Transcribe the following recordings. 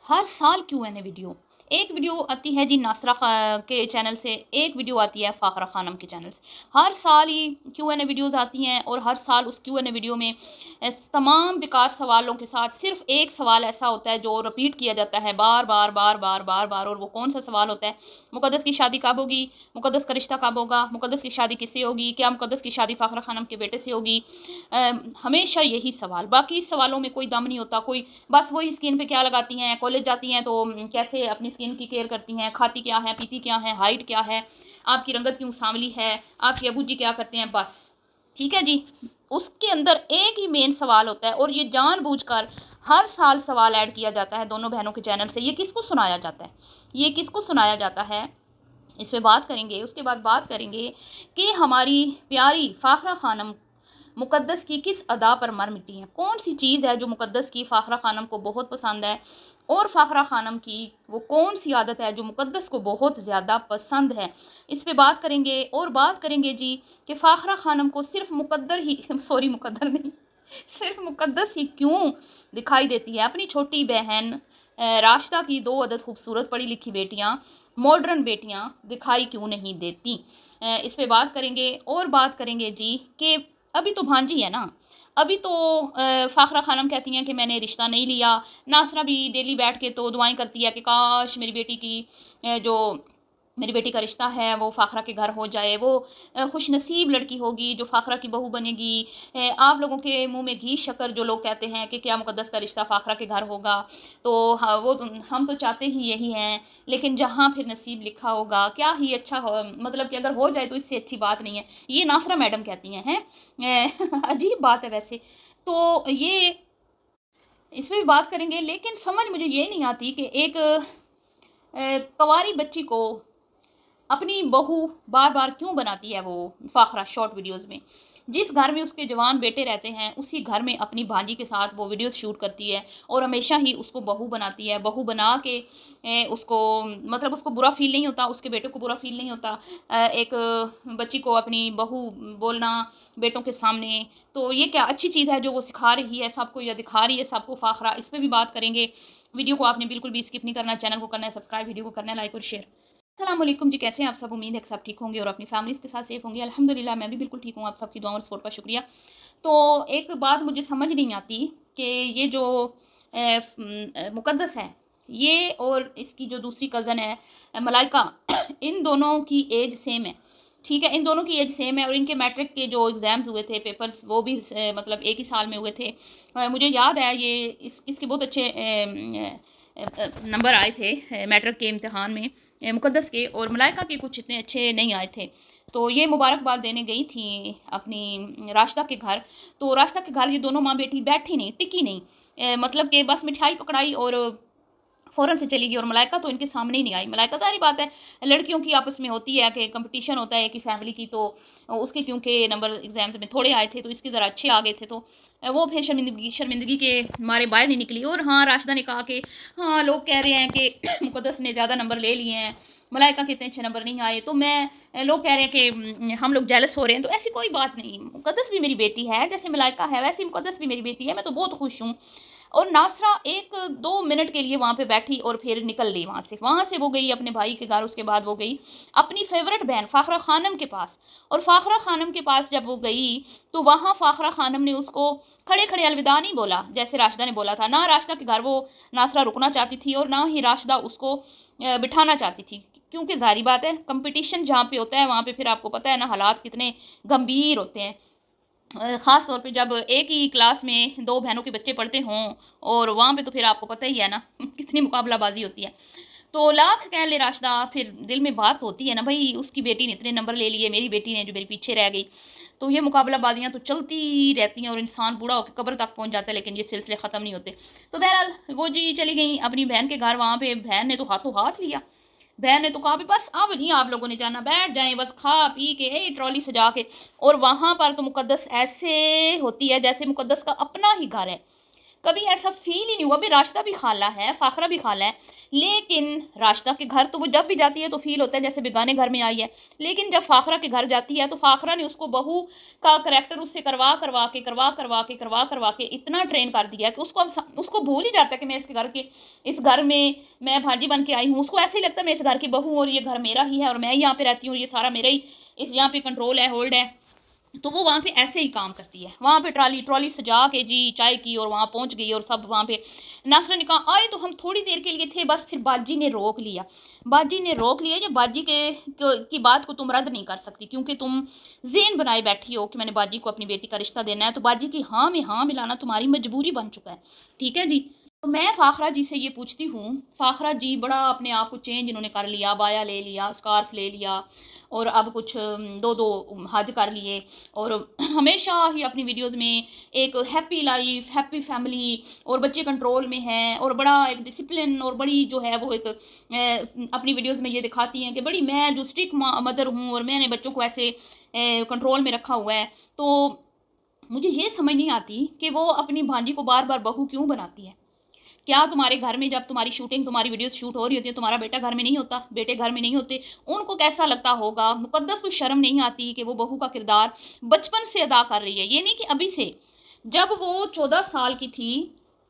हर साल Q&A video, एक video आती है जी नासरा के चैनल से, एक वीडियो आती है फ़ाखरा खानम के चैनल से। हर साल ही Q&A वीडियोज़ आती हैं और हर साल उस Q&A वीडियो में तमाम बेकार सवालों के साथ सिर्फ़ एक सवाल ऐसा होता है जो रिपीट किया जाता है बार बार बार बार बार बार। और वो कौन सा सवाल होता है? मुक़द्दस की शादी कब होगी? मुक़द्दस का रिश्ता कब होगा? मुक़द्दस की शादी किससे होगी? क्या मुक़द्दस की शादी फ़ाखरा खानम के बेटे से होगी? हमेशा यही सवाल, बाकी सवालों में कोई दम नहीं होता। कोई बस वही स्किन पे क्या लगाती हैं, कॉलेज जाती हैं तो कैसे अपनी स्किन की केयर करती हैं, खाती क्या हैं, पीती क्या हैं, हाइट क्या है, आपकी रंगत क्यों सांवली है, आपके अबू जी क्या करते हैं, बस। ठीक है जी। उसके अंदर एक ही मेन सवाल होता है और ये जानबूझकर हर साल सवाल ऐड किया जाता है दोनों बहनों के चैनल से। ये किसको सुनाया जाता है? ये किसको सुनाया जाता है? इस पे बात करेंगे। उसके बाद बात करेंगे कि हमारी प्यारी फ़ाखरा खानम मुक़द्दस की किस अदा पर मर मिटी हैं। कौन सी चीज़ है जो मुक़द्दस की फ़ाखरा खानम को बहुत पसंद है और फ़ाखरा खानम की वो कौन सी आदत है जो मुक़द्दस को बहुत ज़्यादा पसंद है। इस पे बात करेंगे। और बात करेंगे जी कि फ़ाखरा खानम को सिर्फ मुक़द्दर ही सॉरी मुक़द्दर नहीं, सिर्फ मुक़द्दस ही क्यों दिखाई देती है। अपनी छोटी बहन राशिदा की दो अदद खूबसूरत पढ़ी लिखी बेटियाँ, मॉडर्न बेटियाँ दिखाई क्यों नहीं देती। इस पे बात करेंगे। और बात करेंगे जी कि अभी तो भांजी है ना, अभी तो फ़ाखरा खानम कहती हैं कि मैंने रिश्ता नहीं लिया। नासरा भी डेली बैठ के तो दुआएं करती है कि काश मेरी बेटी की जो मेरी बेटी का रिश्ता है वो फ़ाखरा के घर हो जाए, वो खुशनसीब लड़की होगी जो फ़ाखरा की बहू बनेगी। आप लोगों के मुंह में घी शक्कर जो लोग कहते हैं कि क्या मुक़द्दस का रिश्ता फ़ाखरा के घर होगा, तो हाँ, वो हम तो चाहते ही यही हैं, लेकिन जहाँ फिर नसीब लिखा होगा क्या ही अच्छा हो, मतलब कि अगर हो जाए तो इससे अच्छी बात नहीं है। ये नासरा मैडम कहती हैं। अजीब बात है वैसे तो। ये इस पे भी बात करेंगे। लेकिन समझ मुझे ये नहीं आती कि एक कवारी बच्ची को अपनी बहू बार बार क्यों बनाती है वो फ़ाखरा शॉर्ट वीडियोस में। जिस घर में उसके जवान बेटे रहते हैं उसी घर में अपनी भांजी के साथ वो वीडियोस शूट करती है और हमेशा ही उसको बहू बनाती है। बहू बना के उसको मतलब उसको बुरा फ़ील नहीं होता, उसके बेटे को बुरा फ़ील नहीं होता। एक बच्ची को अपनी बहू बोलना बेटों के सामने, तो ये क्या अच्छी चीज़ है जो वो सिखा रही है सबको या दिखा रही है सबको फ़ाखरा। इस पर भी बात करेंगे। वीडियो को आपने बिल्कुल भी स्किप नहीं करना, चैनल को करना है सब्सक्राइब, वीडियो को करना है लाइक और शेयर। अस्सलाम वालेकुम जी, कैसे हैं आप सब? उम्मीद है कि सब ठीक होंगे और अपनी फैमिलीज़ के साथ सेफ होंगे। अल्हम्दुलिल्लाह मैं भी बिल्कुल ठीक हूँ। आप सबकी दुआओं और सपोर्ट का शुक्रिया। तो एक बात मुझे समझ नहीं आती कि ये जो मुक़द्दस है, ये और इसकी जो दूसरी कज़न है मलाइका, इन दोनों की एज सेम है। ठीक है, इन दोनों की एज सेम है और इनके मैट्रिक के जो एग्ज़ाम्स हुए थे, पेपर्स, वो भी मतलब एक ही साल में हुए थे। मुझे याद है ये इसके बहुत अच्छे नंबर आए थे मैट्रिक के इम्तिहान में मुक़द्दस के, और मलाइका के कुछ इतने अच्छे नहीं आए थे। तो ये मुबारकबाद देने गई थी अपनी राशिदा के घर। तो राशिदा के घर ये दोनों माँ बेटी बैठी नहीं, टिकी नहीं, मतलब कि बस मिठाई पकड़ाई और फ़ौरन से चली गई। और मलाइका तो इनके सामने ही नहीं आई। मलाइका ज़ाहिर बात है लड़कियों की आपस में होती है कि कंपटीशन होता है कि फैमिली की, तो उसके क्योंकि नंबर एग्ज़ाम्स में थोड़े आए थे तो इसके ज़रा अच्छे आ गए थे, तो वो फिर शर्मिंदगी के मारे बाहर नहीं निकली। और हाँ, राशिदा ने कहा कि हाँ लोग कह रहे हैं कि मुक़द्दस ने ज़्यादा नंबर ले लिए हैं, मलाइका के इतने अच्छे नंबर नहीं आए, तो मैं लोग कह रहे हैं कि हम लोग जेलस हो रहे हैं। तो ऐसी कोई बात नहीं, मुक़द्दस भी मेरी बेटी है, जैसे मलाइका है वैसे मुक़द्दस भी मेरी बेटी है। मैं तो बहुत खुश हूँ। और नासरा 1-2 मिनट के लिए वहाँ पे बैठी और फिर निकल गई वहाँ से वो गई अपने भाई के घर। उसके बाद वो गई अपनी फेवरेट बहन फ़ाखरा खानम के पास। और फ़ाखरा खानम के पास जब वो गई तो वहाँ फ़ाखरा खानम ने उसको खड़े-खड़े अलविदा नहीं बोला जैसे राशिदा ने बोला था। ना राशिदा के घर वो नासरा रुकना चाहती थी और ना ही राशिदा उसको बिठाना चाहती थी। क्योंकि ज़ाहिर बात है कंपटीशन जहाँ पे होता है वहाँ पे फिर आपको पता है ना हालात कितने गंभीर होते हैं। ख़ास तौर पे जब एक ही क्लास में 2 बहनों के बच्चे पढ़ते हों, और वहाँ पे तो फिर आपको पता ही है ना कितनी मुकाबलाबाज़ी होती है। तो लाख कह ले राशिदा, फिर दिल में बात होती है ना भई, उसकी बेटी ने इतने नंबर ले लिए, मेरी बेटी ने जो मेरे पीछे रह गई। तो ये मुकाबलाबाज़ियाँ तो चलती रहती हैं और इंसान बूढ़ा होकर कब्र तक पहुँच जाता है, लेकिन ये सिलसिले ख़त्म नहीं होते। तो बहरहाल वो जी चली गई अपनी बहन के घर। वहाँ पे बहन ने तो हाथों हाथ लिया। बहन ने तो कहा भी बस अब नहीं आप लोगों ने जाना, बैठ जाएँ बस खा पी के ट्रॉली सजा के। और वहाँ पर तो मुक़द्दस ऐसे होती है जैसे मुक़द्दस का अपना ही घर है। कभी ऐसा फ़ील ही नहीं हुआ। अभी राशिदा भी खाला है, फ़ाखरा भी खाला है, लेकिन राशिदा के घर तो वो जब भी जाती है तो फील होता है जैसे बेगाने घर में आई है। लेकिन जब फ़ाखरा के घर जाती है तो फ़ाखरा ने उसको बहू का करैक्टर उससे करवा के इतना ट्रेन कर दिया कि उसको भूल ही जाता है कि मैं इस घर में मैं भांजी बन के आई हूँ। उसको ऐसे ही लगता है मैं इस घर की बहू हूँ और ये घर मेरा ही है और मैं यहाँ पे रहती हूँ, ये सारा मेरा ही इस यहाँ पे कंट्रोल है, होल्ड है। तो वो वहाँ पे ऐसे ही काम करती है। वहाँ पे ट्रॉली सजा के जी चाय की और वहाँ पहुँच गई और सब वहाँ पे नासरा ने कहा आए तो हम थोड़ी देर के लिए थे, बस फिर बाजी ने रोक लिया। बाजी ने रोक लिया, ये बाजी की बात को तुम रद्द नहीं कर सकती क्योंकि तुम ज़ेन बनाए बैठी हो कि मैंने बाजी को अपनी बेटी का रिश्ता देना है, तो बाजी की हाँ में हाँ मिलाना तुम्हारी मजबूरी बन चुका है। ठीक है जी। तो मैं फ़ाखरा जी से ये पूछती हूँ, फ़ाखरा जी बड़ा अपने आप को चेंज इन्होंने कर लिया, बाया ले लिया, स्कार्फ ले लिया और अब कुछ दो दो हज कर लिए और हमेशा ही अपनी वीडियोस में एक हैप्पी लाइफ, हैप्पी फैमिली और बच्चे कंट्रोल में हैं और बड़ा एक डिसिप्लिन और बड़ी जो है वो एक अपनी वीडियोस में ये दिखाती हैं कि बड़ी मैं जो स्ट्रिक्ट मदर हूँ और मैंने बच्चों को ऐसे कंट्रोल में रखा हुआ है। तो मुझे ये समझ नहीं आती कि वो अपनी भांजी को बार बार बहू क्यों बनाती है। क्या तुम्हारे घर में जब तुम्हारी शूटिंग, तुम्हारी वीडियोस शूट हो रही होती है, तुम्हारा बेटा घर में नहीं होता, बेटे घर में नहीं होते, उनको कैसा लगता होगा? मुकद्दस को शर्म नहीं आती कि वो बहू का किरदार बचपन से अदा कर रही है, ये नहीं कि अभी से, जब वो 14 साल की थी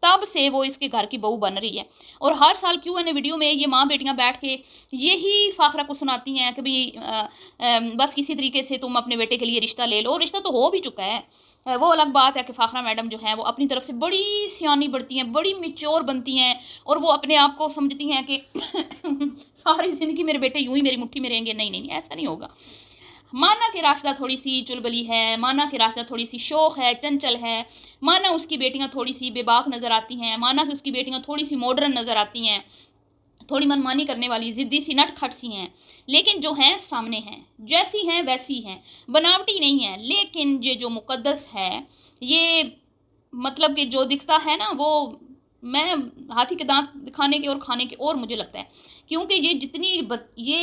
तब से वो इसके घर की बहू बन रही है। और हर साल Q&A वीडियो में ये माँ बेटियाँ बैठ के यही फ़ाखरा को सुनाती हैं कि भाई बस किसी तरीके से तुम अपने बेटे के लिए रिश्ता ले लो। रिश्ता तो हो भी चुका है। वो अलग बात है कि फ़ाखरा मैडम जो हैं वो अपनी तरफ से बड़ी सियानी बढ़ती हैं, बड़ी मैच्योर बनती हैं और वो अपने आप को समझती हैं कि सारी ज़िंदगी मेरे बेटे यूं ही मेरी मुट्ठी में रहेंगे। नहीं नहीं नहीं, ऐसा नहीं होगा। माना कि राशिदा थोड़ी सी चुलबली है, माना कि राशिदा थोड़ी सी शौक है, चंचल है, माना उसकी बेटियां थोड़ी सी बेबाक नज़र आती हैं, माना कि उसकी बेटियां थोड़ी सी मॉडर्न नज़र आती हैं, थोड़ी मनमानी करने वाली ज़िद्दी सी नटखट सी हैं, लेकिन जो हैं सामने हैं, जैसी हैं वैसी हैं, बनावटी नहीं है। लेकिन ये जो मुकद्दस है, ये मतलब कि जो दिखता है ना, वो मैं हाथी के दांत दिखाने के और खाने के और मुझे लगता है, क्योंकि ये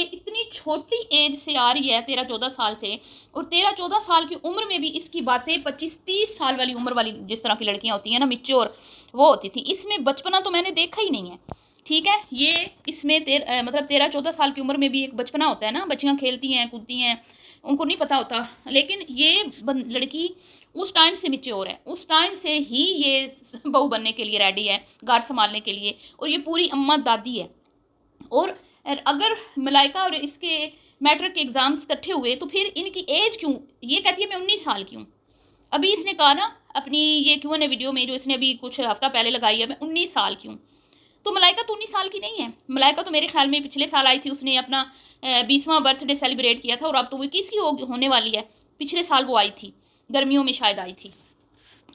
इतनी छोटी एज से आ रही है, 13-14 साल से, और 13-14 साल की उम्र में भी इसकी बातें 25-30 साल वाली उम्र वाली जिस तरह की लड़कियां होती हैं ना, मिच्योर, वो होती थी। इसमें बचपना तो मैंने देखा ही नहीं है। ठीक है, ये इसमें मतलब 13-14 साल की उम्र में भी एक बचपना होता है ना, बच्चियां खेलती हैं कूदती हैं, उनको नहीं पता होता। लेकिन ये लड़की उस टाइम से मैच्योर है, उस टाइम से ही ये बहू बनने के लिए रेडी है, घर संभालने के लिए, और ये पूरी अम्मा दादी है। और अगर मलाइका और इसके मैट्रिक के एग्ज़ाम्स इकट्ठे हुए तो फिर इनकी एज क्यों, ये कहती है मैं 19 साल की हूँ। अभी इसने कहा ना अपनी ये Q&A वीडियो में जो इसने अभी कुछ हफ्ता पहले लगाई है, मैं 19 साल की हूँ। तो मलाइका तो 19 साल की नहीं है। मलाइका तो मेरे ख्याल में पिछले साल आई थी, उसने अपना 20वां बर्थडे सेलिब्रेट किया था और अब तो वो 21 की होने वाली है। पिछले साल वो आई थी, गर्मियों में शायद आई थी।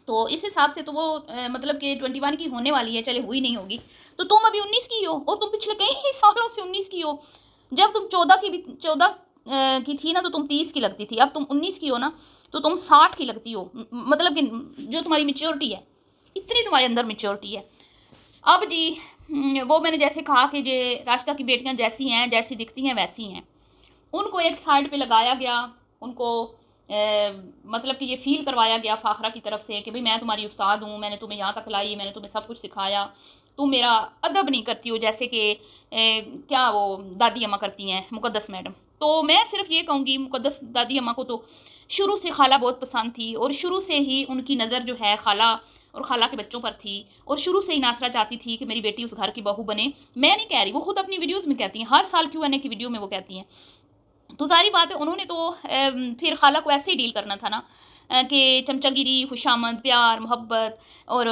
तो इस हिसाब से तो वो मतलब कि 21 की होने वाली है, चले हुई नहीं होगी। तो तुम अभी 19 की हो और तुम पिछले कई सालों से 19 की हो। जब तुम 14 की थी ना तो तुम 30 की लगती थी, अब तुम 19 की हो ना तो तुम 60 की लगती हो। मतलब कि जो तुम्हारी मेच्योरिटी है, इतनी तुम्हारे अंदर मेच्योरिटी है। अब जी वो मैंने जैसे कहा कि जे राशिदा की बेटियां जैसी हैं, जैसी दिखती हैं वैसी हैं, उनको एक साइड पे लगाया गया, उनको मतलब कि ये फील करवाया गया फ़ाखरा की तरफ से कि भाई मैं तुम्हारी उस्ताद हूँ, मैंने तुम्हें यहाँ तक लाई, मैंने तुम्हें सब कुछ सिखाया, तुम मेरा अदब नहीं करती हो जैसे कि क्या वो दादी अम्मा करती हैं, मुकद्दस मैडम। तो मैं सिर्फ ये कहूँगी, मुकद्दस दादी अम्मा को तो शुरू से खाला बहुत पसंद थी और शुरू से ही उनकी नज़र जो है खाला और खाला के बच्चों पर थी, और शुरू से ही नासरा चाहती थी कि मेरी बेटी उस घर की बहू बने। मैं नहीं कह रही, वो खुद अपनी वीडियोज़ में कहती हैं, हर साल Q&A की वीडियो में वो कहती हैं। तो सारी बात है, उन्होंने तो फिर खाला को ऐसे ही डील करना था ना कि चमचागिरी, खुशामद, प्यार, मोहब्बत और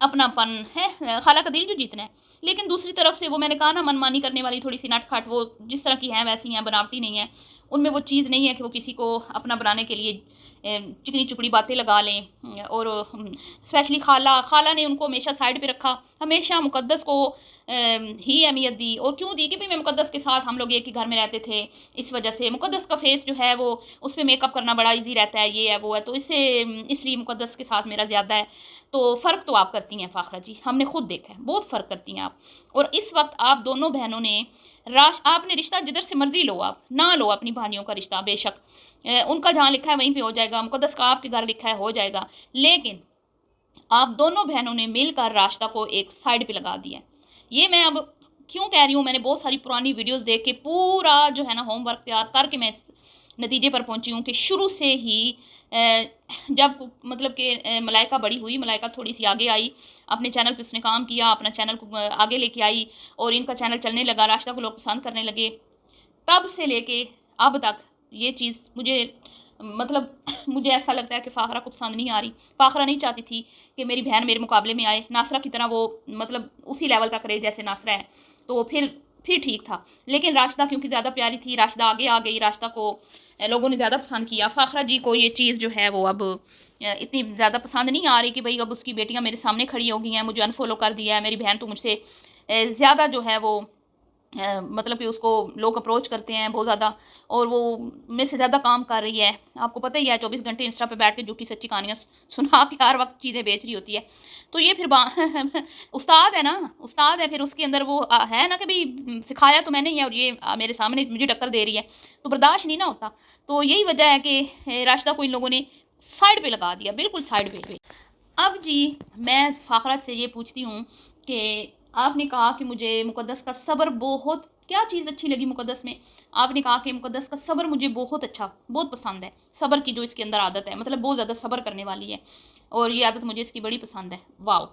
अपनापन है, खाला का दिल जो जीतना है। लेकिन दूसरी तरफ से वो मैंने कहा ना, मनमानी करने वाली थोड़ी सी नटखट, वो जिस तरह की हैं वैसी हैं, बनावटी नहीं है। उनमें वो चीज़ नहीं है कि वो किसी को अपना बनाने के लिए चिकनी चुपड़ी बातें लगा लें। और स्पेशली खाला ने उनको हमेशा साइड पे रखा, हमेशा मुकद्दस को ही अहमियत दी। और क्यों दी कि भाई मैं मुकद्दस के साथ हम लोग एक ही घर में रहते थे, इस वजह से मुकद्दस का फेस जो है वो उस पर मेकअप करना बड़ा इजी रहता है, ये है वो है, तो इसलिए मुकद्दस के साथ मेरा ज़्यादा है। तो फ़र्क तो आप करती हैं फ़ाखरा जी, हमने खुद देखा है, बहुत फ़र्क करती हैं आप। और इस वक्त आप दोनों बहनों ने आपने रिश्ता जिधर से मर्जी लो, आप ना लो अपनी भाइयों का रिश्ता, बेशक उनका जहाँ लिखा है वहीं पे हो जाएगा, मुकद्दस का आपके घर लिखा है हो जाएगा, लेकिन आप दोनों बहनों ने मिलकर राशिदा को एक साइड पे लगा दिया। ये मैं अब क्यों कह रही हूँ, मैंने बहुत सारी पुरानी वीडियोस देख के पूरा जो है ना होमवर्क तैयार करके मैं इस नतीजे पर पहुंची हूँ कि शुरू से ही जब मतलब कि मलाइका बड़ी हुई, मलाइका थोड़ी सी आगे आई, अपने चैनल पे उसने काम किया, अपना चैनल को आगे लेके आई और इनका चैनल चलने लगा, राशिदा को लोग पसंद करने लगे। तब से लेके अब तक ये चीज़ मुझे मतलब मुझे ऐसा लगता है कि फ़ाखरा को पसंद नहीं आ रही। फ़ाखरा नहीं चाहती थी कि मेरी बहन मेरे मुकाबले में आए, नासरा की तरह वो मतलब उसी लेवल तक रहे जैसे नासरा है, तो फिर ठीक था। लेकिन राशिदा क्योंकि ज़्यादा प्यारी थी, राशिदा आगे आ गई, राशिदा को लोगों ने ज़्यादा पसंद किया। फ़ाखरा जी को ये चीज़ जो है वो अब इतनी ज़्यादा पसंद नहीं आ रही कि भाई अब उसकी बेटियाँ मेरे सामने खड़ी हो गई हैं, मुझे अनफॉलो कर दिया है, मेरी बहन तो मुझसे ज़्यादा जो है वो मतलब कि उसको लोग अप्रोच करते हैं बहुत ज़्यादा, और वो मेरे से ज़्यादा काम कर रही है। आपको पता ही है 24 घंटे इंस्टा पे बैठ के झूठी सच्ची कहानियाँ सुना के हर वक्त चीज़ें बेच रही होती है। तो ये फिर उस्ताद है ना, उस्ताद है, फिर उसके अंदर वो है ना कि भाई सिखाया तो मैंने ही है और ये मेरे सामने मुझे टक्कर दे रही है, तो बर्दाश्त नहीं ना होता। तो यही वजह है कि राशिदा को इन लोगों ने साइड पे लगा दिया, बिल्कुल साइड पे। अब जी मैं फ़ाखरा से ये पूछती हूँ कि आपने कहा कि मुझे मुक़द्दस का सब्र बहुत, क्या चीज़ अच्छी लगी मुक़द्दस में? आपने कहा कि मुक़द्दस का सब्र मुझे बहुत अच्छा, बहुत पसंद है। सब्र की जो इसके अंदर आदत है, मतलब बहुत ज़्यादा सब्र करने वाली है और ये आदत मुझे इसकी बड़ी पसंद है। वाओ!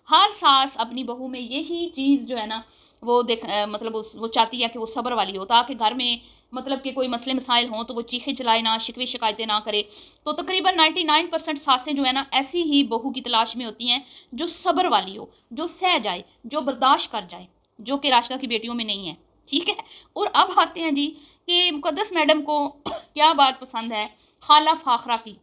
हर सास अपनी बहू में यही चीज़ जो है ना वो मतलब वो चाहती है कि वो सब्र वाली हो, ताकि घर में मतलब कि कोई मसले मसाइल हों तो वो चीखें चलाए ना, शिकवे शिकायतें ना करे। तो तकरीबन 99% सासें जो है ना ऐसी ही बहू की तलाश में होती हैं जो सब्र वाली हो, जो सह जाए, जो बर्दाश्त कर जाए, जो कि राशिदा की बेटियों में नहीं है। ठीक है। और अब आते हैं जी कि मुक़द्दस मैडम को क्या बात पसंद है खाला फ़ाखरा की।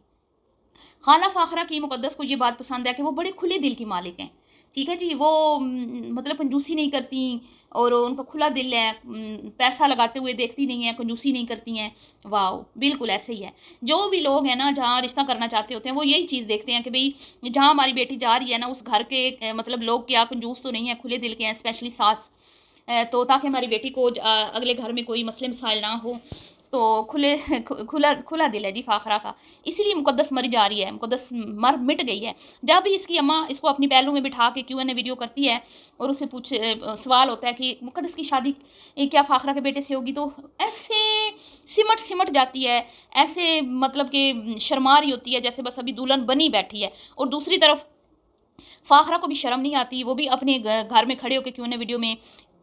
खाला फ़ाखरा की मुक़द्दस को ये बात पसंद है कि वो बड़े खुले दिल की मालिक हैं। ठीक है जी, वो मतलब कंजूसी नहीं करती और उनका खुला दिल है, पैसा लगाते हुए देखती नहीं है, कंजूसी नहीं करती हैं। वाओ! बिल्कुल ऐसे ही है। जो भी लोग हैं ना जहाँ रिश्ता करना चाहते होते हैं वो यही चीज़ देखते हैं कि भई जहाँ हमारी बेटी जा रही है ना उस घर के मतलब लोग क्या कंजूस तो नहीं है, खुले दिल के हैं, स्पेशली सास। तो ताकि हमारी बेटी को अगले घर में कोई मसले मसाइल ना हो, तो खुला खुला दिल है जी फ़ाखरा का। इसीलिए मुक़द्दस मरी जा रही है, मुक़द्दस मर मिट गई है। जब भी इसकी अम्मा इसको अपनी पहलू में बिठा के Q&A वीडियो करती है और उससे सवाल होता है कि मुक़द्दस की शादी क्या फ़ाखरा के बेटे से होगी, तो ऐसे सिमट जाती है, ऐसे मतलब कि शर्मा रही होती है जैसे बस अभी दुल्हन बनी बैठी है। और दूसरी तरफ फ़ाखरा को भी शर्म नहीं आती, वो भी अपने घर में खड़े होकर Q&A वीडियो में,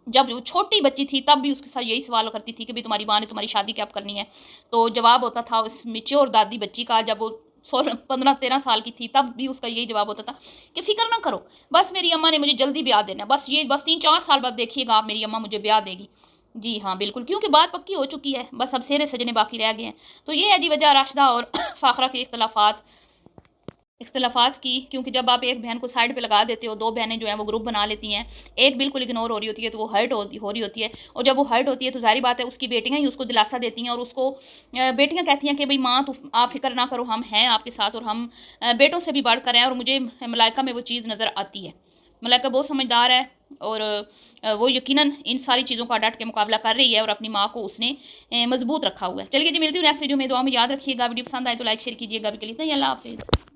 जब वो छोटी बच्ची थी तब भी उसके साथ यही सवाल करती थी कि भाई तुम्हारी माँ ने तुम्हारी शादी कब करनी है। तो जवाब होता था उस मैच्योर दादी बच्ची का, जब वो 15-13 साल की थी तब भी उसका यही जवाब होता था कि फ़िक्र ना करो, बस मेरी अम्मा ने मुझे जल्दी ब्याह देना है, बस 3-4 साल बाद देखिएगा आप, मेरी अम्मा मुझे ब्याह देगी। जी हाँ, बिल्कुल, क्योंकि बात पक्की हो चुकी है, बस अब सेरे सजने बाकी रह गए हैं। तो ये है जी वजह राशिदा और फ़ाखरा के इख्तलाफात की, क्योंकि जब आप एक बहन को साइड पे लगा देते हो, दो बहनें जो हैं वो ग्रुप बना लेती हैं, एक बिल्कुल इग्नोर हो रही होती है तो वो हर्ट हो रही होती है, और जब वो हर्ट होती है तो ज़ाहिर बात है उसकी बेटियां ही उसको दिलासा देती हैं और उसको बेटियां कहती हैं कि भाई माँ तो आप फिक्र ना करो, हम हैं आपके साथ और हम बेटों से भी बढ़कर हैं। और मुझे मलाइका में वो चीज़ नज़र आती है। मलाइका बहुत समझदार है और वो यकीनन इन सारी चीज़ों का डट के मुकाबला कर रही है और अपनी माँ को उसने मजबूत रखा हुआ है। चलिए जी, मिलती हूँ नेक्स्ट वीडियो में। दुआ में याद रखिएगा, वीडियो पसंद आए तो लाइक शेयर कीजिएगा। अभी के लिए इतना ही, अल्लाह हाफिज़।